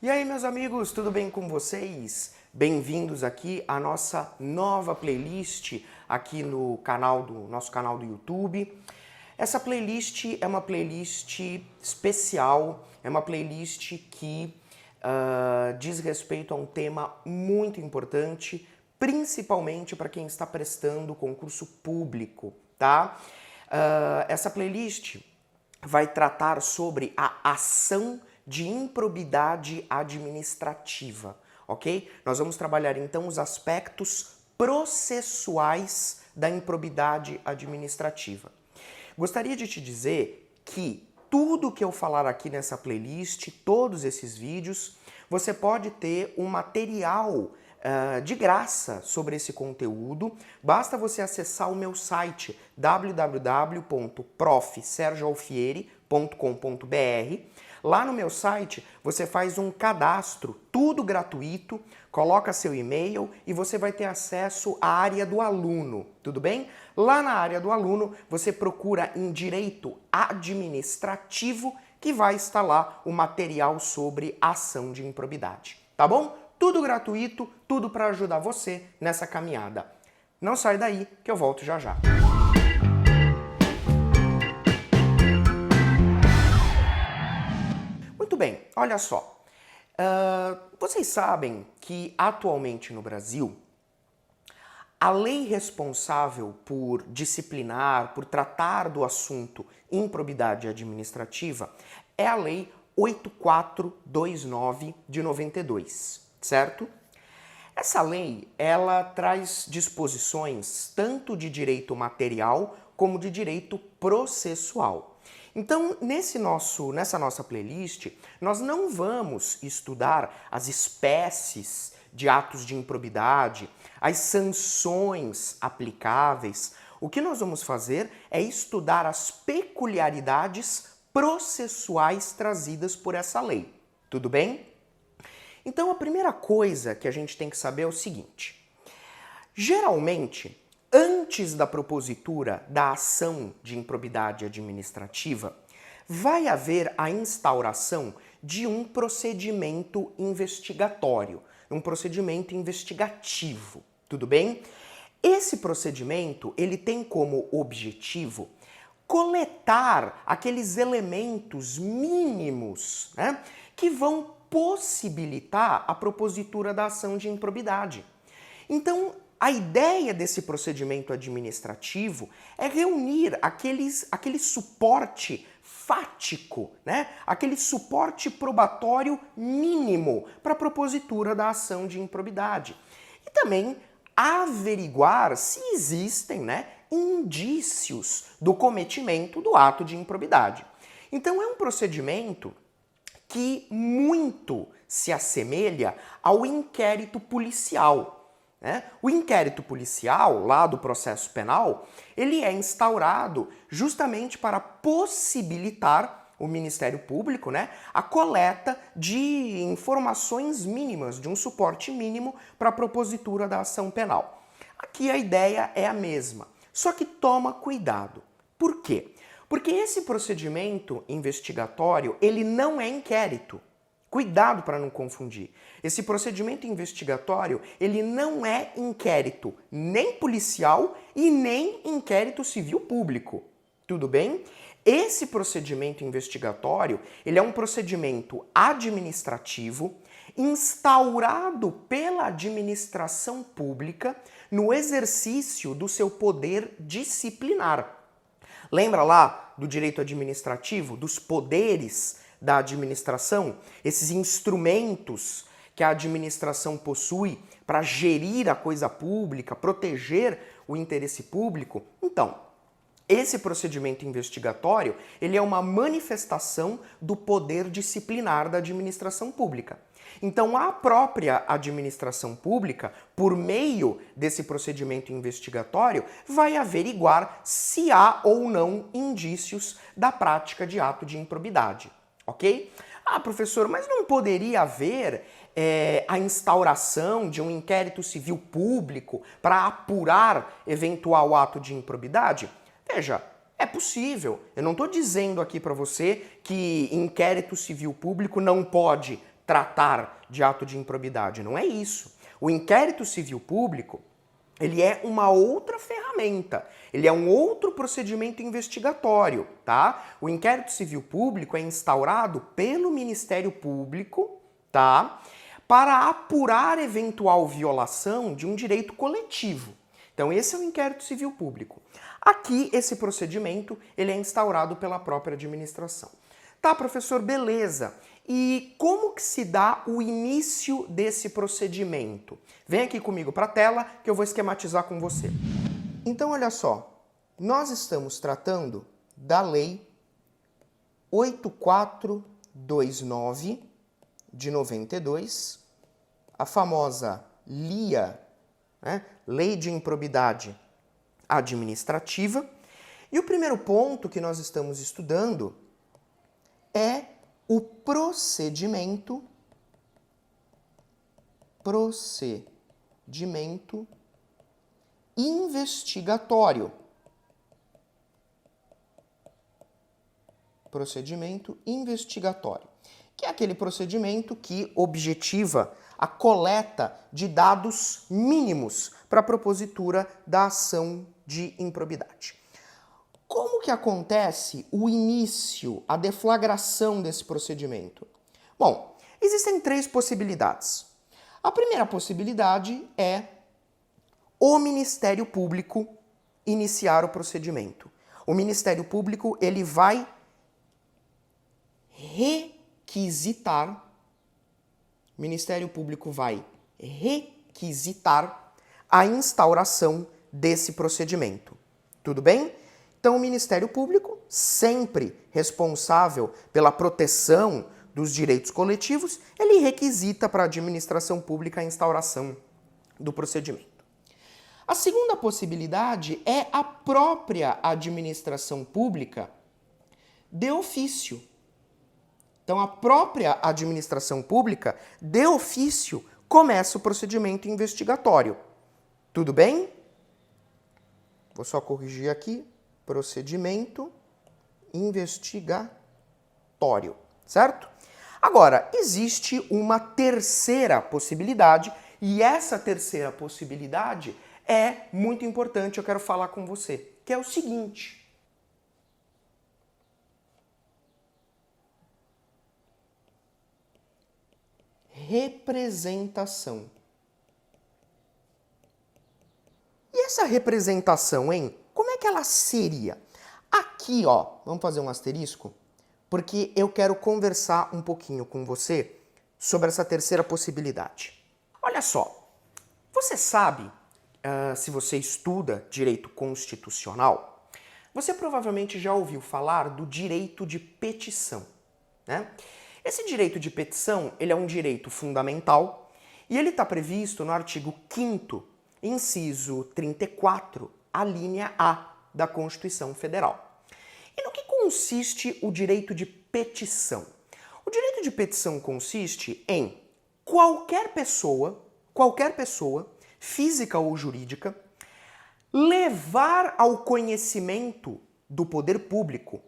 E aí, meus amigos, tudo bem com vocês? Bem-vindos aqui à nossa nova playlist aqui no nosso canal do YouTube. Essa playlist é uma playlist especial, é uma playlist que diz respeito a um tema muito importante, principalmente para quem está prestando concurso público, tá? Essa playlist vai tratar sobre a ação de improbidade administrativa, ok? Nós vamos trabalhar então os aspectos processuais da improbidade administrativa. Gostaria de te dizer que tudo que eu falar aqui nessa playlist, todos esses vídeos, você pode ter um material de graça sobre esse conteúdo. Basta você acessar o meu site www.profsergioalfieri.com.br. Lá no meu site você faz um cadastro, tudo gratuito, coloca seu e-mail e você vai ter acesso à área do aluno, tudo bem? Lá na área do aluno você procura em direito administrativo que vai estar lá o material sobre ação de improbidade, tá bom? Tudo gratuito, tudo para ajudar você nessa caminhada. Não sai daí que eu volto já já. Muito bem, olha só. Vocês sabem que atualmente no Brasil, a lei responsável por disciplinar, por tratar do assunto improbidade administrativa é a Lei 8429 de 92, certo? Essa lei, ela traz disposições tanto de direito material como de direito processual. Então, nessa nossa playlist, nós não vamos estudar as espécies de atos de improbidade, as sanções aplicáveis. O que nós vamos fazer é estudar as peculiaridades processuais trazidas por essa lei. Tudo bem? Então, a primeira coisa que a gente tem que saber é o seguinte. Geralmente, antes da propositura da ação de improbidade administrativa, vai haver a instauração de um procedimento investigatório, um procedimento investigativo, tudo bem? Esse procedimento, ele tem como objetivo coletar aqueles elementos mínimos, né, que vão possibilitar a propositura da ação de improbidade. Então, a ideia desse procedimento administrativo é reunir aquele suporte fático, né? Aquele suporte probatório mínimo para a propositura da ação de improbidade. E também averiguar se existem, né, indícios do cometimento do ato de improbidade. Então é um procedimento que muito se assemelha ao inquérito policial. O inquérito policial, lá do processo penal, ele é instaurado justamente para possibilitar o Ministério Público, né, a coleta de informações mínimas, de um suporte mínimo para a propositura da ação penal. Aqui a ideia é a mesma, só que toma cuidado. Por quê? Porque esse procedimento investigatório, ele não é inquérito. Cuidado para não confundir. Esse procedimento investigatório, ele não é inquérito nem policial e nem inquérito civil público. Tudo bem? Esse procedimento investigatório, ele é um procedimento administrativo instaurado pela administração pública no exercício do seu poder disciplinar. Lembra lá do direito administrativo, dos poderes da administração, esses instrumentos que a administração possui para gerir a coisa pública, proteger o interesse público? Então, esse procedimento investigatório, ele é uma manifestação do poder disciplinar da administração pública. Então, a própria administração pública, por meio desse procedimento investigatório, vai averiguar se há ou não indícios da prática de ato de improbidade. Ok? Ah, professor, mas não poderia haver a instauração de um inquérito civil público para apurar eventual ato de improbidade? Veja, é possível. Eu não estou dizendo aqui para você que inquérito civil público não pode tratar de ato de improbidade. Não é isso. O inquérito civil público, ele é uma outra ferramenta, ele é um outro procedimento investigatório, tá? O inquérito civil público é instaurado pelo Ministério Público, tá? Para apurar eventual violação de um direito coletivo. Então esse é o inquérito civil público. Aqui esse procedimento, ele é instaurado pela própria administração. Tá, professor, beleza. E como que se dá o início desse procedimento? Vem aqui comigo para a tela que eu vou esquematizar com você. Então, olha só, nós estamos tratando da Lei 8429 de 92, a famosa LIA, né? Lei de Improbidade Administrativa. E o primeiro ponto que nós estamos estudando é o procedimento investigatório. Procedimento investigatório, que é aquele procedimento que objetiva a coleta de dados mínimos para a propositura da ação de improbidade. Como que acontece o início, a deflagração desse procedimento? Bom, existem 3 possibilidades. A primeira possibilidade é o Ministério Público iniciar o procedimento. O Ministério Público, ele vai requisitar, o Ministério Público vai requisitar a instauração desse procedimento. Tudo bem? Então, o Ministério Público, sempre responsável pela proteção dos direitos coletivos, ele requisita para a administração pública a instauração do procedimento. A segunda possibilidade é a própria administração pública de ofício. Então, a própria administração pública, de ofício, começa o procedimento investigatório. Tudo bem? Vou só corrigir aqui. Procedimento investigatório, certo? Agora, existe uma terceira possibilidade, e essa terceira possibilidade é muito importante, eu quero falar com você, que é o seguinte. Representação. E essa representação, hein? Como é que ela seria? Aqui, ó, vamos fazer um asterisco, porque eu quero conversar um pouquinho com você sobre essa terceira possibilidade. Olha só, você sabe, se você estuda direito constitucional, você provavelmente já ouviu falar do direito de petição, né? Esse direito de petição, ele é um direito fundamental e ele está previsto no artigo 5º, inciso 34, a linha A da Constituição Federal. E no que consiste o direito de petição? O direito de petição consiste em qualquer pessoa, física ou jurídica, levar ao conhecimento do poder público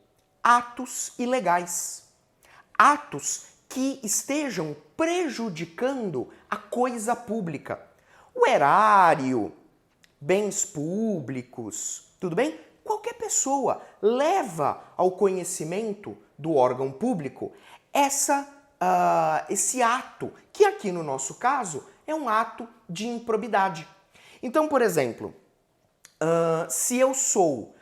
atos ilegais, atos que estejam prejudicando a coisa pública, o erário, bens públicos, tudo bem? Qualquer pessoa leva ao conhecimento do órgão público esse ato, que aqui no nosso caso é um ato de improbidade. Então, por exemplo, se eu sou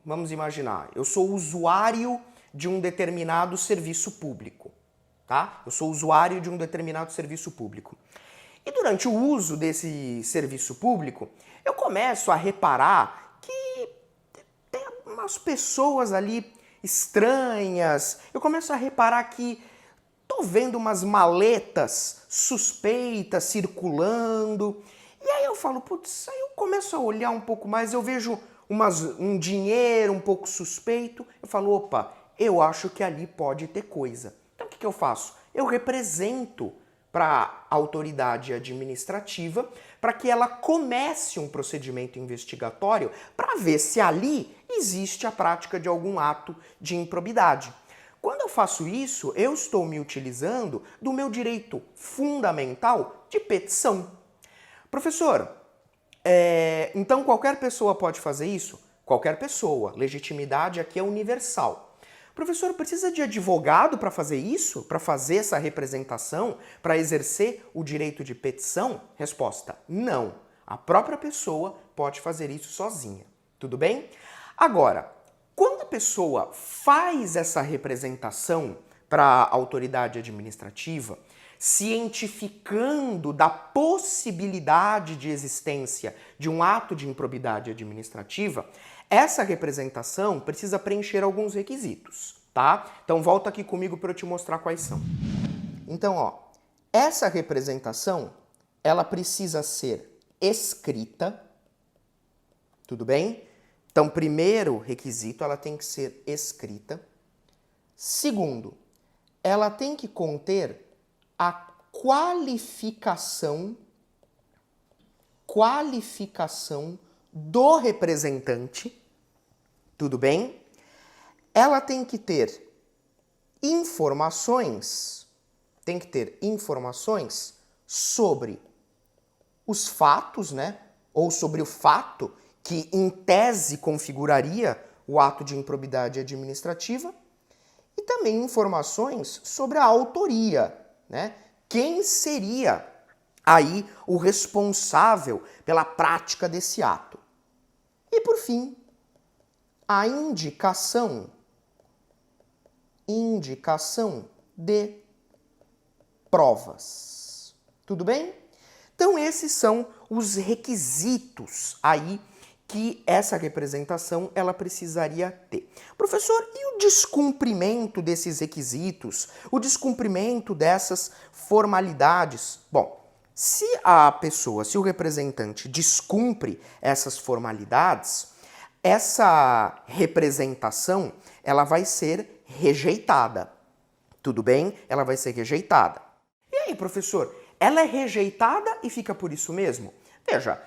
vamos imaginar, eu sou usuário de um determinado serviço público, tá? Eu sou usuário de um determinado serviço público. E durante o uso desse serviço público, eu começo a reparar que tem umas pessoas ali estranhas, eu começo a reparar que tô vendo umas maletas suspeitas circulando, e aí eu falo, putz, aí eu começo a olhar um pouco mais, eu vejo um dinheiro um pouco suspeito, eu falo, opa, eu acho que ali pode ter coisa. Então o que eu faço? Eu represento para a autoridade administrativa para que ela comece um procedimento investigatório para ver se ali existe a prática de algum ato de improbidade. Quando eu faço isso, eu estou me utilizando do meu direito fundamental de petição. Professor, então qualquer pessoa pode fazer isso? Qualquer pessoa. Legitimidade aqui é universal. Professor, precisa de advogado para fazer isso? Para fazer essa representação? Para exercer o direito de petição? Resposta: não. A própria pessoa pode fazer isso sozinha. Tudo bem? Agora, quando a pessoa faz essa representação para a autoridade administrativa, cientificando da possibilidade de existência de um ato de improbidade administrativa, essa representação precisa preencher alguns requisitos, tá? Então volta aqui comigo para eu te mostrar quais são. Então, ó, essa representação, ela precisa ser escrita, tudo bem? Então, primeiro requisito, ela tem que ser escrita. Segundo, ela tem que conter a qualificação do representante, tudo bem? Ela tem que ter informações sobre os fatos, né? Ou sobre o fato que em tese configuraria o ato de improbidade administrativa, e também informações sobre a autoria, né? Quem seria aí o responsável pela prática desse ato? E por fim, a indicação de provas. Tudo bem? Então esses são os requisitos aí que essa representação ela precisaria ter. Professor, e o descumprimento desses requisitos? O descumprimento dessas formalidades? Bom, se o representante descumpre essas formalidades, essa representação ela vai ser rejeitada. Tudo bem? Ela vai ser rejeitada. E aí, professor, ela é rejeitada e fica por isso mesmo? Veja,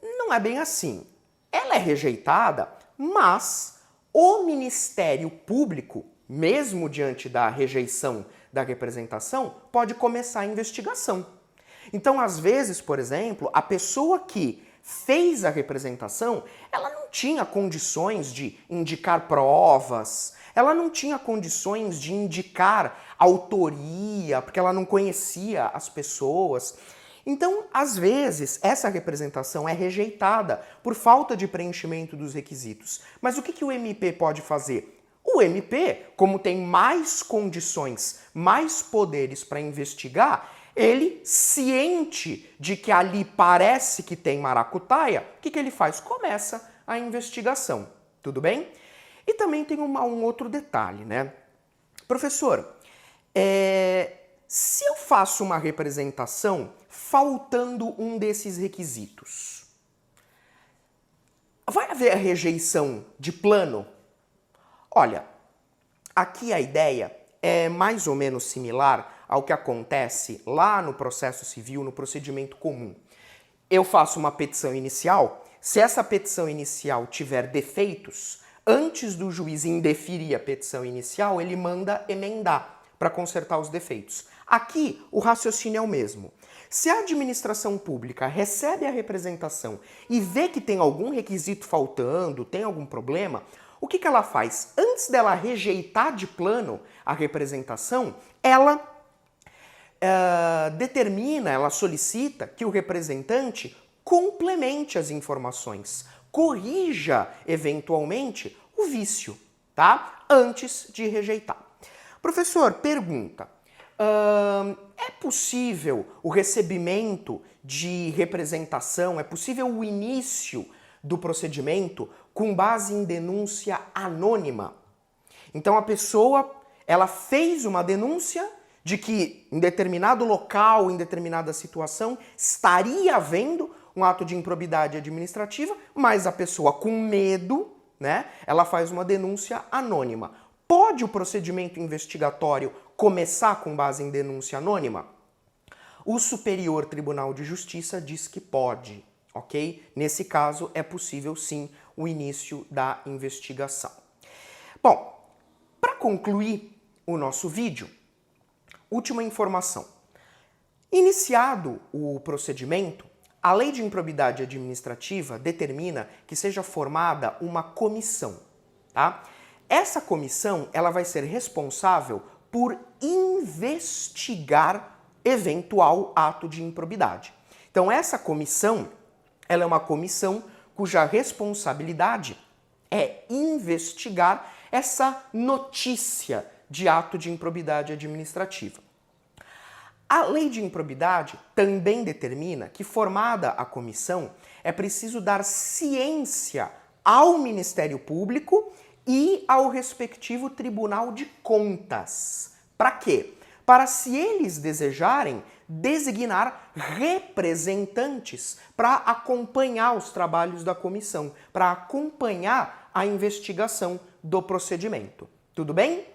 não é bem assim. Ela é rejeitada, mas o Ministério Público, mesmo diante da rejeição da representação, pode começar a investigação. Então, às vezes, por exemplo, a pessoa que fez a representação, ela não tinha condições de indicar provas, ela não tinha condições de indicar autoria, porque ela não conhecia as pessoas. Então, às vezes, essa representação é rejeitada por falta de preenchimento dos requisitos. Mas o que o MP pode fazer? O MP, como tem mais condições, mais poderes para investigar, ele, ciente de que ali parece que tem maracutaia, o que ele faz? Começa a investigação. Tudo bem? E também tem um outro detalhe, né? Professor, se eu faço uma representação faltando um desses requisitos, vai haver a rejeição de plano? Olha, aqui a ideia é mais ou menos similar ao que acontece lá no processo civil, no procedimento comum. Eu faço uma petição inicial, se essa petição inicial tiver defeitos, antes do juiz indeferir a petição inicial, ele manda emendar para consertar os defeitos. Aqui, o raciocínio é o mesmo. Se a administração pública recebe a representação e vê que tem algum requisito faltando, tem algum problema, o que ela faz? Antes dela rejeitar de plano a representação, ela ela solicita que o representante complemente as informações, corrija eventualmente o vício, tá? Antes de rejeitar. Professor, pergunta: é possível o recebimento de representação, é possível o início do procedimento com base em denúncia anônima? Então a pessoa, ela fez uma denúncia de que em determinado local, em determinada situação, estaria havendo um ato de improbidade administrativa, mas a pessoa com medo, né, ela faz uma denúncia anônima. Pode o procedimento investigatório começar com base em denúncia anônima? O Superior Tribunal de Justiça diz que pode, ok? Nesse caso, é possível sim o início da investigação. Bom, para concluir o nosso vídeo. Última informação. Iniciado o procedimento, a Lei de Improbidade Administrativa determina que seja formada uma comissão, tá? Essa comissão, ela vai ser responsável por investigar eventual ato de improbidade. Então, essa comissão, ela é uma comissão cuja responsabilidade é investigar essa notícia de ato de improbidade administrativa. A Lei de Improbidade também determina que, formada a comissão, é preciso dar ciência ao Ministério Público e ao respectivo Tribunal de Contas. Para quê? Para, se eles desejarem, designar representantes para acompanhar os trabalhos da comissão, para acompanhar a investigação do procedimento. Tudo bem?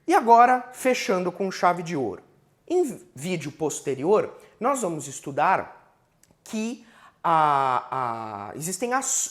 E agora, fechando com chave de ouro. Em vídeo posterior, nós vamos estudar que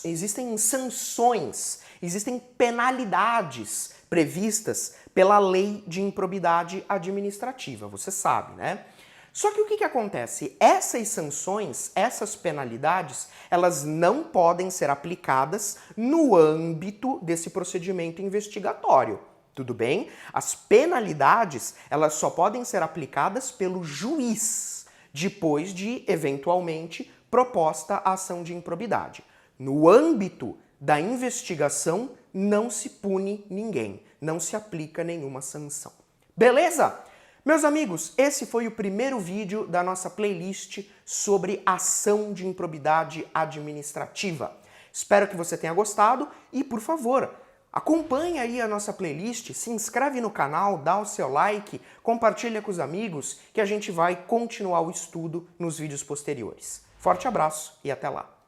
existem sanções, existem penalidades previstas pela Lei de Improbidade Administrativa, você sabe, né? Só que o que acontece? Essas sanções, essas penalidades, elas não podem ser aplicadas no âmbito desse procedimento investigatório. Tudo bem? As penalidades, elas só podem ser aplicadas pelo juiz, depois de, eventualmente, proposta a ação de improbidade. No âmbito da investigação, não se pune ninguém, não se aplica nenhuma sanção. Beleza? Meus amigos, esse foi o primeiro vídeo da nossa playlist sobre ação de improbidade administrativa. Espero que você tenha gostado e, por favor, acompanhe aí a nossa playlist, se inscreve no canal, dá o seu like, compartilha com os amigos que a gente vai continuar o estudo nos vídeos posteriores. Forte abraço e até lá!